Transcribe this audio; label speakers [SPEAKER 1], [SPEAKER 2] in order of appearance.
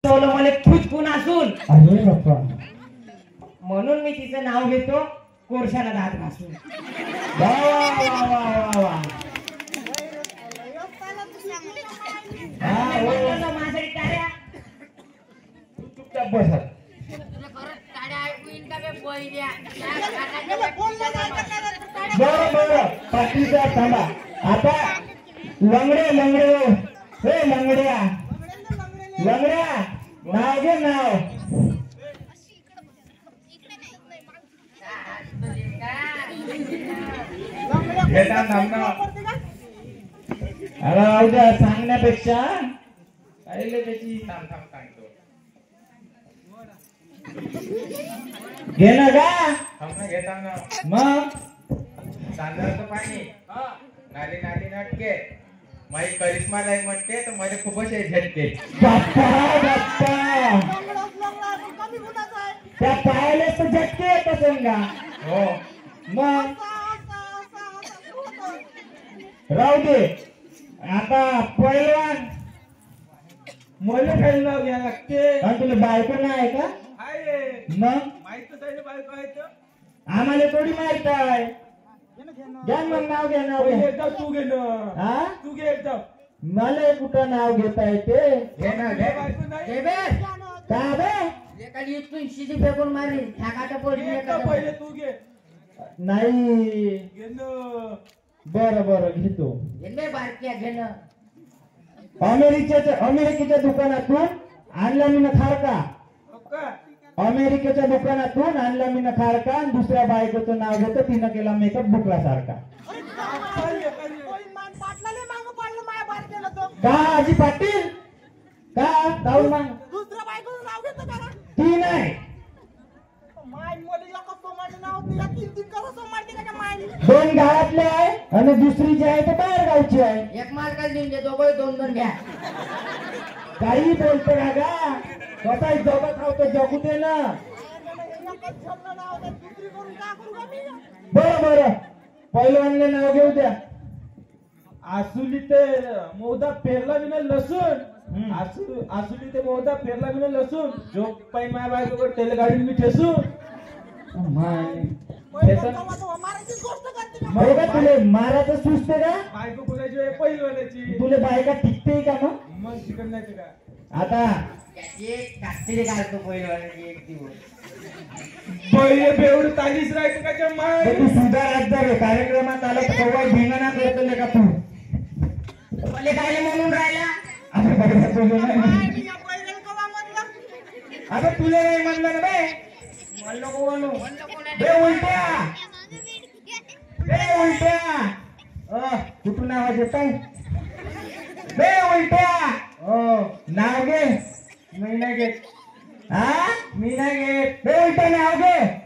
[SPEAKER 1] मला खुदकून असून
[SPEAKER 2] अरे बाप्पा
[SPEAKER 1] म्हणून मी तिचं नाव घेतो कोरशाला दात घासून.
[SPEAKER 2] वा वा वा वा वा
[SPEAKER 1] माझ्यासाठी टाळ्या.
[SPEAKER 2] चुपचाप बसा. बरं बरं पाठीचा थांबा. आता लंगडे लंगडे हे लंगड्या लंगड्या नाव घे नाव. अरे उद्या सांगण्यापेक्षा पहिले त्याची घे ना का
[SPEAKER 3] घेताना
[SPEAKER 2] मग
[SPEAKER 3] तांदळाचं पाणी नाली नाली नटके माझी करिश्मा नाही म्हणते तर माझे खूपच झटके.
[SPEAKER 2] बाप्पा बाप्पा त्या पायाला तर झटके येत असेल का?
[SPEAKER 3] हो
[SPEAKER 2] मग राहू दे. आता पहिलवान
[SPEAKER 4] मला काही नाव घ्या लागते.
[SPEAKER 2] आणि तुला बायको नाही का?
[SPEAKER 4] आहे
[SPEAKER 2] मग
[SPEAKER 4] माहितच आहे ना बायको आहे तर.
[SPEAKER 2] आम्हाला थोडी माहित आहे. घ्या मग नाव घ्या नाव
[SPEAKER 4] पहिले
[SPEAKER 2] घ्या.
[SPEAKER 4] एकदा तू घे ना.
[SPEAKER 2] हा
[SPEAKER 4] तू घे एकदा.
[SPEAKER 2] मला कुठं नाव घेता येते?
[SPEAKER 3] घे ना घे.
[SPEAKER 4] बायको नाही.
[SPEAKER 1] हे बे,
[SPEAKER 2] का बे?
[SPEAKER 1] एखादी इथून शिदी फेकून मारीन ठाकाटा पडली
[SPEAKER 4] घे एकदा
[SPEAKER 1] एखादा.
[SPEAKER 4] पहिले तू घे.
[SPEAKER 2] नाही.
[SPEAKER 4] घे ना.
[SPEAKER 2] बरं बरं घेतो.
[SPEAKER 1] हे बे बारक्या घेणं.
[SPEAKER 2] अमेरिकेच्या दुकानातून आणला मी ना खारका.
[SPEAKER 4] हो का?
[SPEAKER 2] अमेरिकेच्या दुकानातून आणला मी ना खारका आणि दुसऱ्या बायकोचं नाव घेतो. तिनं केला मेकअप बुकलासारखा. का आजी पाटील का जाऊन मग
[SPEAKER 5] दुसऱ्या बायकोचं नाव घेतो का?
[SPEAKER 2] ती नाही.
[SPEAKER 5] माय मुलीला कसं माझं नाव तिला तीन तीन कसं मारते का माय?
[SPEAKER 2] दोन गावातले आहे आणि दुसरी जी आहे ते बाहेर गावची आहे.
[SPEAKER 1] एक मार्काला देऊन दे, दोघं दोन दोन घ्या.
[SPEAKER 2] काही बोलतो का गा? स्वतः जगत राहतो जगू दे ना.
[SPEAKER 5] एकच शब्द नाव दे, दुसरी करून का करू का मी?
[SPEAKER 2] बरं बरं पहिलवानले नाव घेऊ द्या.
[SPEAKER 4] आसुली ते मोदा पेरला विना लसूण.
[SPEAKER 2] हम्म.
[SPEAKER 4] आसुली ते मोदा पेरला विना लसूण. जो पाई माय बायकोकडे तेल गाडीन मी ठेसून.
[SPEAKER 2] माय.
[SPEAKER 5] पहिलं
[SPEAKER 2] त्याचं-
[SPEAKER 5] तेव्हा मारायचीच गोष्ट करते का?
[SPEAKER 2] बरं का तुले मारायचं सुचते का?
[SPEAKER 4] बायको कोणाची आहे? पहिलवानाची.
[SPEAKER 2] तुले बायका टिकते का मग?
[SPEAKER 4] मग शिकत नाही का?
[SPEAKER 2] आता
[SPEAKER 1] त्याची कास्त्री घालतो पहिलवानाची एक दिवस.
[SPEAKER 4] पहिले बेवड तालीच राहते का त्या माय?
[SPEAKER 2] तर तू सुधारात जर कार्यक्रमात आला तर कव्वा भिंगणा करतो का तू?
[SPEAKER 1] मला काय म्हणून राहिला?
[SPEAKER 2] अरे बरं तुले नाही.
[SPEAKER 5] माय मी या पहिल्याला कवा म्हणलं?
[SPEAKER 2] अबे तुले नाही म्हणलं ना बे.
[SPEAKER 1] म्हणलं को म्हणू.
[SPEAKER 2] बे उलट्या बे उलट्या. कुठून आवाज येत आहे? बे उलट्या. नाव घे.
[SPEAKER 4] मी नाही घेत.
[SPEAKER 2] हा मी नाही घेत. बे उलट्या नाव घे.